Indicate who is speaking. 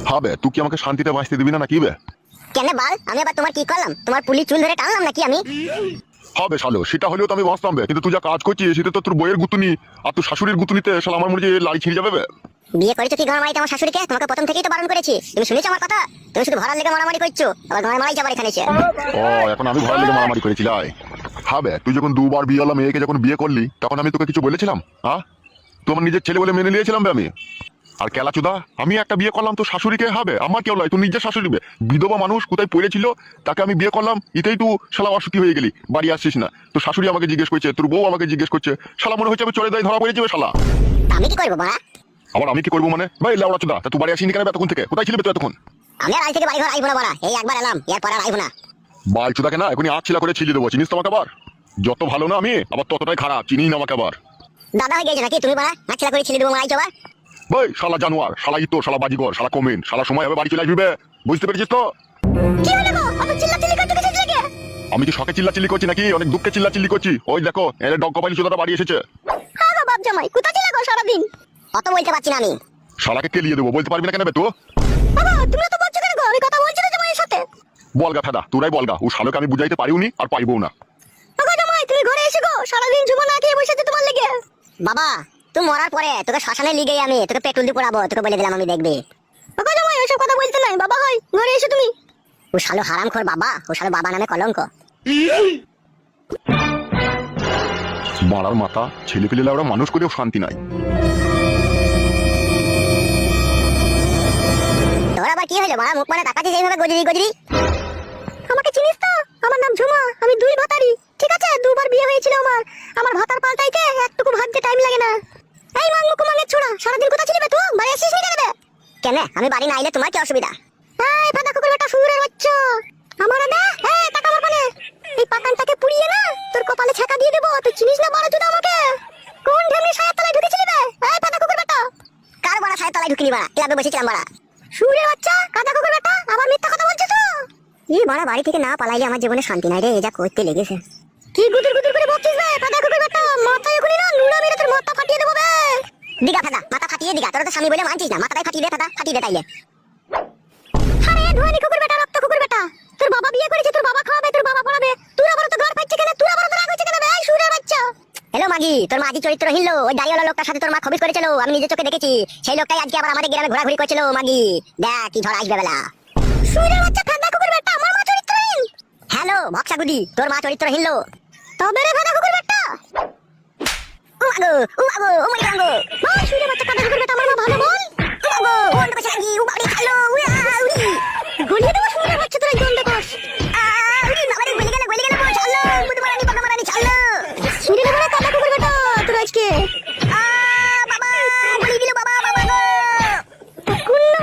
Speaker 1: হবে তুই কি আমাকে শান্তিতে বাঁচতে দিবি না নাকি বে?
Speaker 2: কেন বল, আমি আবার তোমার কি করলাম? তোমার পুলি চুল ধরে টানলাম নাকি আমি?
Speaker 1: হবে শালো, সেটা হলেও তো আমি বাঁচতাম বে, কিন্তু তুই যা কাজ করছিস সেটা তো তোর বইয়ের গুতুনি আর তোর শাশুড়ির গুতুনিতে শালা আমার মনে হচ্ছে লাড়ি ছিঁড়ে যাবে বে।
Speaker 2: বিয়ে করেছো কি ঘর মারিতে আমার শাশুড়িকে? তোমাকে প্রথম থেকেই তো বারণ করেছি, তুমি শুনেছো আমার কথা? তুমি শুধু ভরার লেগে মারামারি করছো, আবার ঘর মারাই যাবার এখানে এসে।
Speaker 1: ও এখন আমি ভয় লেগে মারামারি করেছিলাম? হবে তুই যখন দুবার বিয়ে হলাম মেয়েকে যখন বিয়ে করলি তখন আমি তোকে কিছু বলেছিলাম? হ্যাঁ, তুই আমার নিজের ছেলে বলে মেনে নিয়েছিলাম বে আমি। আর কেলা চুদা, আমি একটা বিয়ে করলাম তো শাশুড়িকে হবে, আমার কেউ নয়, তুই নিজের শাশুড়ি বে। বিধবা মানুষ কোথায় পড়েছিল তাকে আমি বিয়ে করলাম, এটাই তুই শালা অসুখী হয়ে গেলি, বাড়ি আসছিস না। তো শাশুড়ি আমাকে জিজ্ঞেস করছে, তোর বউ আমাকে জিজ্ঞেস করছে, শালা মনে হচ্ছে আমি চলে যাই ধরা পড়ে যাবে শালা।
Speaker 2: আমি কি করবো বাড়া?
Speaker 1: আবার আমি কি করবো মানে? ভাই লেওড়া চুদা, তা তুই বাড়ি আসিনি কেন এতক্ষণ থেকে? কোথায় ছিলি তুই এতক্ষণ?
Speaker 2: আমি আর আজ থেকে বাড়ি ঘর আইবো না বাড়া, এই একবার এলাম, এরপর আর আইবো না।
Speaker 1: বাল চুদাকে না এখনই আগ ছিলা করে ছিলিয়ে দেবো, চিনিস তো আমাকে আবার? যত ভালো না আমি আবার ততটাই খারাপ, চিনিস না আমাকে আবার?
Speaker 2: দাদা হয়ে গেছে নাকি তুমি বাড়া? নাচলা করে ছেলে দেবো মারাই যাবা।
Speaker 1: ভাই শালা জানোয়ার, শালা ইতো, শালা বাজিগর, শালা কমেন, শালা সময় হবে বাড়ি চলে আসবি বে। বুঝতে পেরেছিস তো?
Speaker 2: কি হলো গো, অত চিল্লাচিল্লি করছো কিসের লাগে?
Speaker 1: আমি কি শখে চিল্লাচিল্লি করছি নাকি অনেক দুঃখে চিল্লাচিল্লি করছি? ওই দেখো এর ডগ কপালি চুদাটা বাড়ি এসেছে।
Speaker 2: হ্যাঁ গো বাপ জামাই, কোথা ছিল গো সারাদিন? অত বলতে পারছি না আমি।
Speaker 1: শালাকে কেলিয়ে দেবো, বলতে পারবি না কেন বে তুই?
Speaker 2: বাবা তুমি তো বলছো কেন গো? আমি কথা বলছি না জামাইয়ের সাথে।
Speaker 1: বলগা ফেদা, তোরাই বলগা, ও শালোকে আমি বুঝাইতে পারিওনি আর পাইবও না।
Speaker 2: ওগো জামাই তুমি ঘরে এসে গো, সারাদিন ঝুমা না খেয়ে বসে আছি তোমার লেগে। বাবা তুই মরার পরে তোকে শ্মশানে লিগে আমি তোকে পেট্রোল দিয়ে পোড়াবো, তোকে বলে দিলাম আমি, দেখবি। ওগো জামাই ওইসব কথা বলতে নাই, বাবা হয় ঘরে এসে তুমি। ও শালো হারামখোর বাবা, ও শালো বাবা নামে কলঙ্ক।
Speaker 1: মারার মাথা, ছেলে পেলে ওরা মানুষ করেও শান্তি নাই।
Speaker 2: তোর আবার কি হলো মা? মুখ মানে তাকাচ্ছিস এইভাবে গজরি গজরি? আমাকে চিনিস তো? আমার নাম ঝুমা, আমি দুই ভাতারি, ঠিক আছে? দুবার বিয়ে হয়েছিল আমার। আমার ভাতার পাল্টাইতে একটুকু ভাবতে টাইম লাগে না। এই মাং মুখ মাঙের ছোড়া, সারাদিন কোথা ছিলি বে তুই? বাড়ি আসিস নি কেন বে? কেন আমি বাড়ি না আইলে তোমার কি অসুবিধা? এই ফাদা কুকুর বেটা শুয়োরের বাচ্চা, আমার না এই টাকা মার মানে এই পাকানটাকে পুড়িয়ে না তোর কপালে ছ্যাঁকা দিয়ে দেবো। তুই চিনিস না বড় চুদা আমাকে? কোন ঢেমনি ছায়ার তলায় ঢুকেছিলি বে? এই ফাদা কুকুর বেটা, কার বড় ছায়ার তলায় ঢুকিনি বাড়া? ক্লাবে বসেছিলাম বাড়া। শুয়োরের বাচ্চা, কাদা কুকুর বেটা, আবার মিথ্যা কথা বলছিস তো? এই বাড়া বাড়ি থেকে না পালাইলে আমার জীবনে শান্তি নাই রে, যা করতে লেগেছে। কি গুদুর গুদুর করে বকছিস বে ফাদা কুকুর বেটা? মাথায় এখনই না নুড়া মেরে তোর মাথা ফাটিয়ে দেবো বে। দিগা ফাদা, মাথা ফাটিয়ে দিগা, তোর তো স্বামী বলে মানছিস না, মাথাটাই ফাটিয়ে দে ফাদা, ফাটিয়ে দে তাইলে। আরে ধোয়ানি কুকুর বেটা, রক্ত কুকুর বেটা, তোর বাবা বিয়ে করেছে, তোর বাবা খাওয়াবে, তোর বাবা পড়াবে, তুই আবার তো ঘর পাচ্ছে কেন? তুই আবার তো রাগ হচ্ছে কেন বে? এই শুয়োরের বাচ্চা। হ্যালো মাগি, তোর মাঝি চরিত্রহীন লো, ওই দাড়িওয়ালা লোকটার সাথে তোর মা খবিস করেছিল, আমি নিজের চোখে দেখেছি। সেই লোকটাই আজকে আবার আমাদের গ্রামে ঘোরাঘুরি করছিল। মাগি দেখ কি ঝড় আসবে বেলা। শুয়োরের বাচ্চা ফাদা কুকুর বেটা, আমার মা চরিত্রহীন? হ্যালো ভক্সাগুদি, তোর মা চরিত্রহীন লো। তবে রে ফাদা কুকুর বেটা, ও আগো ও আগো ও মাই গাঙ্গো, মা শুয়োরের বাচ্চা ফাদা কুকুর বেটা, আমার মা ভালো বল। ও আগো ও অন্য কিছু লাগি ও বাড়ি